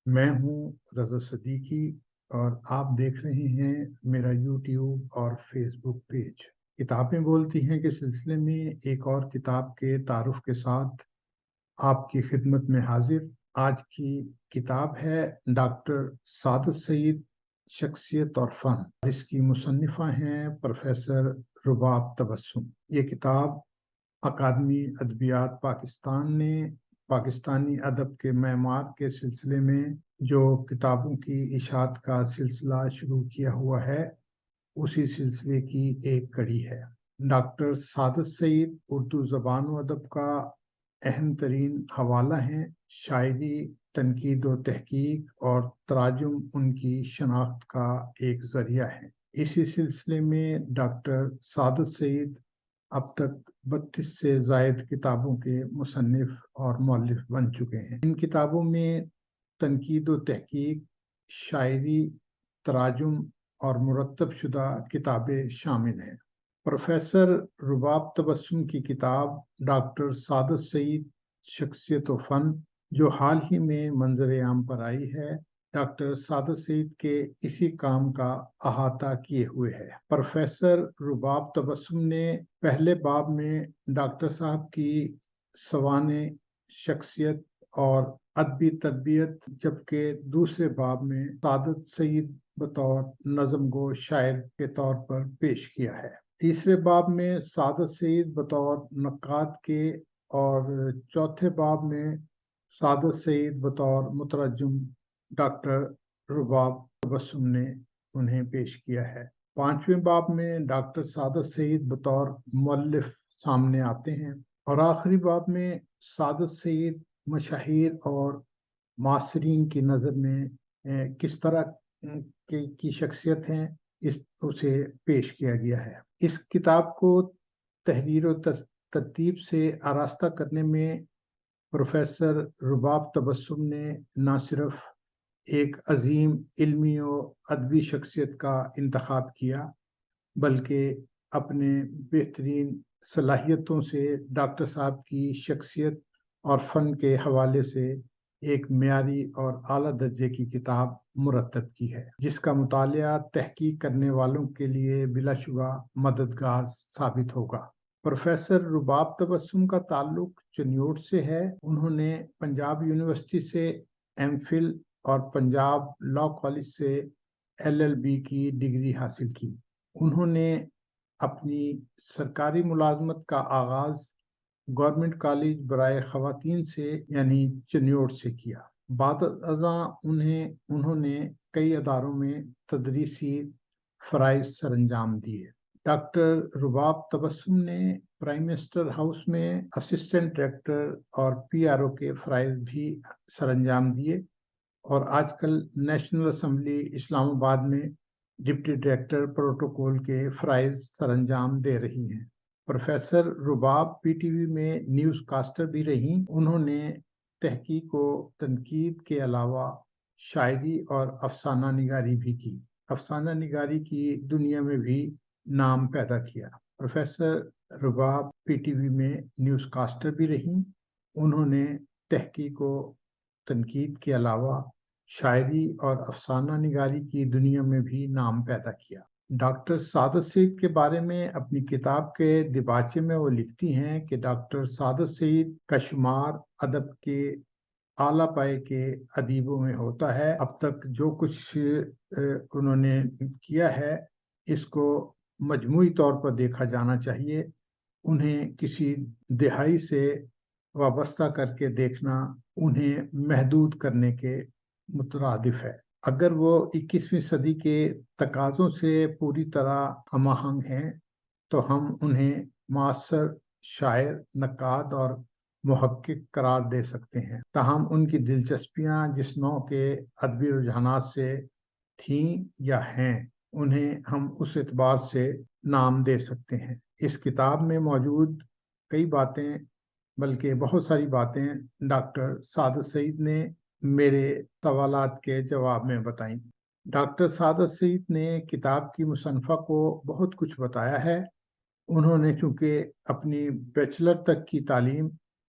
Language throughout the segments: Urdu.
میں ہوں رضا صدیقی اور آپ دیکھ رہے ہیں میرا یوٹیوب اور فیس بک پیج۔ کتابیں بولتی ہیں کے سلسلے میں ایک اور کتاب کے تعارف کے ساتھ آپ کی خدمت میں حاضر۔ آج کی کتاب ہے ڈاکٹر سعادت سعید، شخصیت اور فن۔ اس کی مصنفہ ہیں پروفیسر رباب تبسم۔ یہ کتاب اکادمی ادبیات پاکستان نے پاکستانی ادب کے معمار کے سلسلے میں جو کتابوں کی اشاعت کا سلسلہ شروع کیا ہوا ہے، اسی سلسلے کی ایک کڑی ہے۔ ڈاکٹر سعادت سعید اردو زبان و ادب کا اہم ترین حوالہ ہیں۔ شاعری، تنقید و تحقیق اور تراجم ان کی شناخت کا ایک ذریعہ ہے۔ اسی سلسلے میں ڈاکٹر سعادت سعید اب تک 32 سے زائد کتابوں کے مصنف اور مؤلف بن چکے ہیں۔ ان کتابوں میں تنقید و تحقیق، شاعری، تراجم اور مرتب شدہ کتابیں شامل ہیں۔ پروفیسر رباب تبسم کی کتاب ڈاکٹر سعادت سعید، شخصیت و فن، جو حال ہی میں منظر عام پر آئی ہے، ڈاکٹر سعادت سعید کے اسی کام کا احاطہ کیے ہوئے ہے۔ پروفیسر رباب تبسم نے پہلے باب میں ڈاکٹر صاحب کی سوانح شخصیت اور ادبی تربیت، جبکہ دوسرے باب میں سعادت سعید بطور نظم گو شاعر کے طور پر پیش کیا ہے۔ تیسرے باب میں سعادت سعید بطور نقاد کے اور چوتھے باب میں سعادت سعید بطور مترجم ڈاکٹر رباب تبسم نے انہیں پیش کیا ہے۔ پانچویں باب میں ڈاکٹر سعادت سعید بطور مؤلف سامنے آتے ہیں، اور آخری باب میں سعادت سعید مشاہیر اور معاصرین کی نظر میں کس طرح کی شخصیت ہیں، اسے پیش کیا گیا ہے۔ اس کتاب کو تحریر و ترتیب سے آراستہ کرنے میں پروفیسر رباب تبسم نے نہ صرف ایک عظیم علمی و ادبی شخصیت کا انتخاب کیا، بلکہ اپنے بہترین صلاحیتوں سے ڈاکٹر صاحب کی شخصیت اور فن کے حوالے سے ایک معیاری اور اعلیٰ درجے کی کتاب مرتب کی ہے، جس کا مطالعہ تحقیق کرنے والوں کے لیے بلا شبہ مددگار ثابت ہوگا۔ پروفیسر رباب تبسم کا تعلق چنیوٹ سے ہے۔ انہوں نے پنجاب یونیورسٹی سے ایم فل اور پنجاب لاء کالج سے LLB کی ڈگری حاصل کی۔ انہوں نے اپنی سرکاری ملازمت کا آغاز گورنمنٹ کالج برائے خواتین سے یعنی چنیوٹ سے کیا۔ بعد ازاں انہوں نے کئی اداروں میں تدریسی فرائض سر انجام دیے۔ ڈاکٹر رباب تبسم نے پرائم منسٹر ہاؤس میں اسسٹنٹ ڈائریکٹر اور PRO کے فرائض بھی سر انجام دیے، اور آج کل نیشنل اسمبلی اسلام آباد میں ڈپٹی ڈائریکٹر پروٹوکول کے فرائض سر انجام دے رہی ہیں۔ پروفیسر رباب PTV میں نیوز کاسٹر بھی رہیں۔ انہوں نے تحقیق و تنقید کے علاوہ شاعری اور افسانہ نگاری بھی کی۔ افسانہ نگاری کی دنیا میں بھی نام پیدا کیا۔ پروفیسر رباب PTV میں نیوز کاسٹر بھی رہیں۔ انہوں نے تحقیق و تنقید کے علاوہ شاعری اور افسانہ نگاری کی دنیا میں بھی نام پیدا کیا۔ ڈاکٹر سعادت سعید کے بارے میں اپنی کتاب کے دیباچے میں وہ لکھتی ہیں کہ ڈاکٹر سعادت سعید کا شمار ادب کے اعلیٰ پائے کے ادیبوں میں ہوتا ہے۔ اب تک جو کچھ انہوں نے کیا ہے، اس کو مجموعی طور پر دیکھا جانا چاہیے۔ انہیں کسی دہائی سے وابستہ کر کے دیکھنا انہیں محدود کرنے کے مترادف ہے۔ اگر وہ 21ویں صدی کے تقاضوں سے پوری طرح ہم آہنگ ہیں تو ہم انہیں معاصر شاعر، نقاد اور محقق قرار دے سکتے ہیں۔ تاہم ان کی دلچسپیاں جس نوع کے ادبی رجحانات سے تھیں یا ہیں، انہیں ہم اس اعتبار سے نام دے سکتے ہیں۔ اس کتاب میں موجود کئی باتیں، بلکہ بہت ساری باتیں ڈاکٹر سعادت سعید نے میرے سوالات کے جواب میں بتائیں۔ ڈاکٹر سعادت سعید نے کتاب کی مصنفہ کو بہت کچھ بتایا ہے۔ انہوں نے چونکہ اپنی بیچلر تک کی تعلیم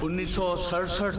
1967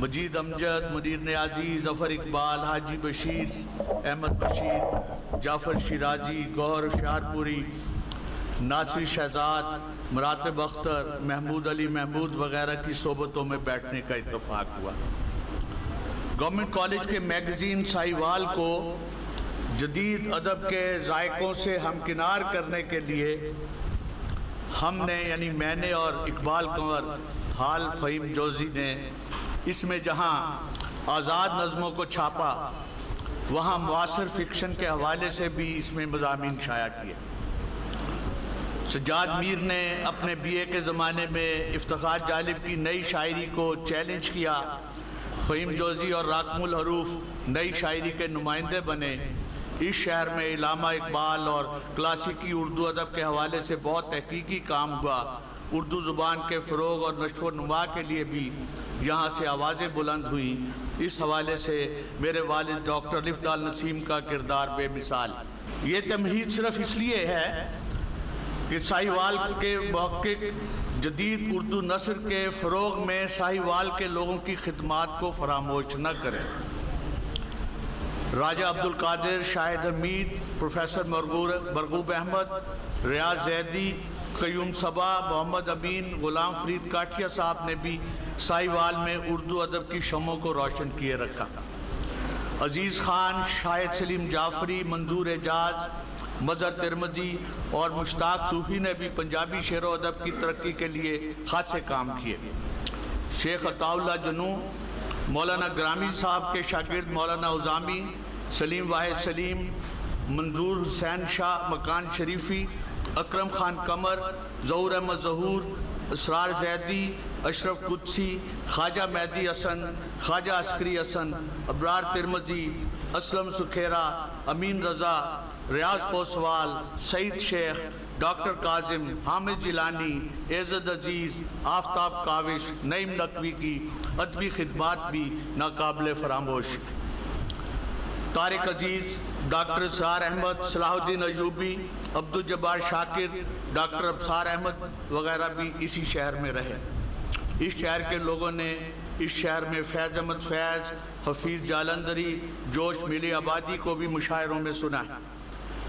مجید امجد، منیر نیازی، ظفر اقبال، حاجی بشیر، احمد بشیر، جعفر شیرازی، گوہر ہوشیارپوری، ناصر شہزاد، مراتب اختر، محمود علی محمود وغیرہ کی صحبتوں میں بیٹھنے کا اتفاق ہوا۔ گورنمنٹ کالج کے میگزین ساہیوال کو جدید ادب کے ذائقوں سے ہمکنار کرنے کے لیے ہم نے یعنی میں نے اور اقبال کنور حال فہیم جوزی نے اس میں جہاں آزاد نظموں کو چھاپا وہاں معاصر فکشن کے حوالے سے بھی اس میں مضامین شائع کیے۔ سجاد میر نے اپنے بی اے کے زمانے میں افتخار جالب کی نئی شاعری کو چیلنج کیا۔ فہیم جوزی اور راکم الحروف نئی شاعری کے نمائندے بنے۔ اس شہر میں علامہ اقبال اور کلاسیکی اردو ادب کے حوالے سے بہت تحقیقی کام ہوا۔ اردو زبان کے فروغ اور نشو و نما کے لیے بھی یہاں سے آوازیں بلند ہوئیں۔ اس حوالے سے میرے والد ڈاکٹر الف لال نسیم کا کردار بے مثال۔ یہ تمہید صرف اس لیے ہے کہ ساہیوال کے محقق جدید اردو نثر کے فروغ میں ساہیوال کے لوگوں کی خدمات کو فراموش نہ کریں۔ راجہ عبدالقادر، شاہد حمید، پروفیسر مرغوب احمد، ریاض زیدی، قیوم صبا، محمد امین، غلام فرید کاٹھیا صاحب نے بھی ساہیوال میں اردو ادب کی شمعوں کو روشن کیے رکھا۔ عزیز خان، شاہد سلیم جعفری، منظور اعجاز، مظہر ترمذی اور مشتاق صوفی نے بھی پنجابی شعر و ادب کی ترقی کے لیے خاصے کام کیے۔ شیخ عطا اللہ جنوں، مولانا گرامی صاحب کے شاگرد مولانا عظامی، سلیم واحد سلیم، منظور حسین شاہ مکان شریفی، اکرم خان قمر، ظہور احمد ظہور، اسرار زیدی، اشرف قدسی، خواجہ مہدی حسن، خواجہ عسکری حسن، ابرار ترمذی، اسلم سکھیرا، امین رضا، ریاض پوسوال، سعید شیخ، ڈاکٹر کاظم، حامد جیلانی، عزت عزیز، آفتاب کاوش، نعیم نقوی کی ادبی خدمات بھی ناقابل فراموش۔ طارق عزیز، ڈاکٹر اسرار احمد، صلاح الدین ایوبی، عبدالجبار شاکر، ڈاکٹر ابصار احمد وغیرہ بھی اسی شہر میں رہے۔ اس شہر کے لوگوں نے اس شہر میں فیض احمد فیض، حفیظ جالندری، جوش ملی آبادی کو بھی مشاعروں میں سنا ہے۔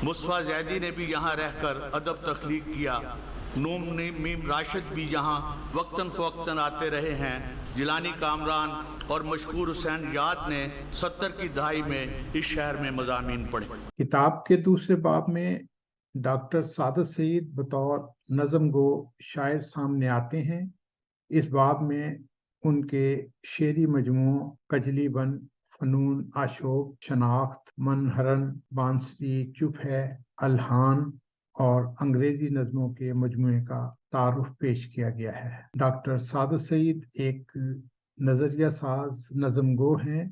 مصطفیٰ زیدی نے بھی یہاں رہ کر ادب تخلیق کیا۔ نوم میم راشد بھی یہاں وقتاً فوقتاً آتے رہے ہیں۔ جیلانی کامران اور مشکور حسین یاد نے 70 کی دہائی میں اس شہر میں مضامین پڑھے۔ کتاب کے دوسرے باب میں ڈاکٹر سعادت سعید بطور نظم گو شاعر سامنے آتے ہیں۔ اس باب میں ان کے شعری مجموعوں کجلی بن، فنون آشوب، شناخت، منہرن، بانسری، چپ ہے، الحان اور انگریزی نظموں کے مجموعے کا تعارف پیش کیا گیا ہے۔ ڈاکٹر سعادت سعید ایک نظریہ ساز نظم گو ہیں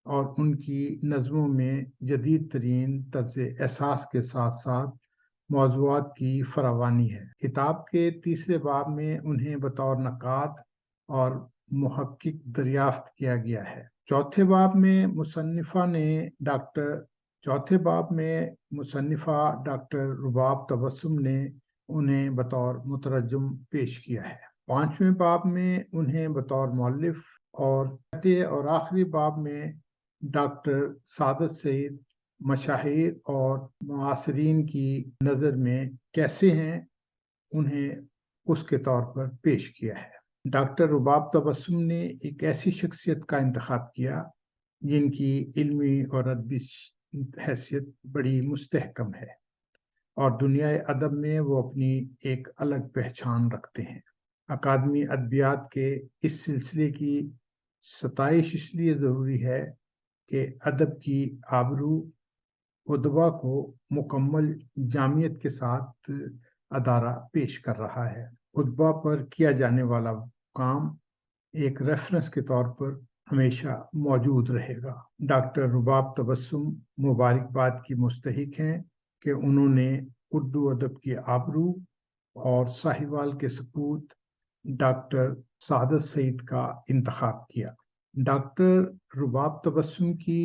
اور ان کی نظموں میں جدید ترین طرز احساس کے ساتھ ساتھ موضوعات کی فراوانی ہے۔ کتاب کے تیسرے باب میں انہیں بطور نقاد اور محقق دریافت کیا گیا ہے۔ چوتھے باب میں مصنفہ ڈاکٹر رباب تبسم نے انہیں بطور مترجم پیش کیا ہے۔ پانچویں باب میں انہیں بطور مؤلف اور چھٹے اور آخری باب میں ڈاکٹر سعادت سعید مشاہیر اور معاصرین کی نظر میں کیسے ہیں انہیں اس کے طور پر پیش کیا ہے۔ ڈاکٹر رباب تبسم نے ایک ایسی شخصیت کا انتخاب کیا جن کی علمی اور ادبی حیثیت بڑی مستحکم ہے اور دنیا ادب میں وہ اپنی ایک الگ پہچان رکھتے ہیں۔ اکادمی ادبیات کے اس سلسلے کی ستائش اس لیے ضروری ہے کہ ادب کی آبرو ادبا کو مکمل جامعیت کے ساتھ ادارہ پیش کر رہا ہے۔ ادبا پر کیا جانے والا کام ایک ریفرنس کے طور پر ہمیشہ موجود رہے گا۔ ڈاکٹر رباب تبسم مبارکباد کی مستحق ہیں کہ انہوں نے اردو ادب کی آبرو اور ساہیوال کے سپوت ڈاکٹر سعادت سعید کا انتخاب کیا۔ ڈاکٹر رباب تبسم کی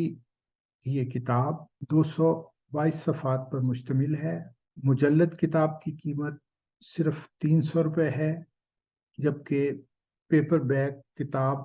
یہ کتاب 222 صفحات پر مشتمل ہے۔ مجلد کتاب کی قیمت صرف 300 روپے ہے، جبکہ پیپر بیک کتاب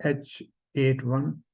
H81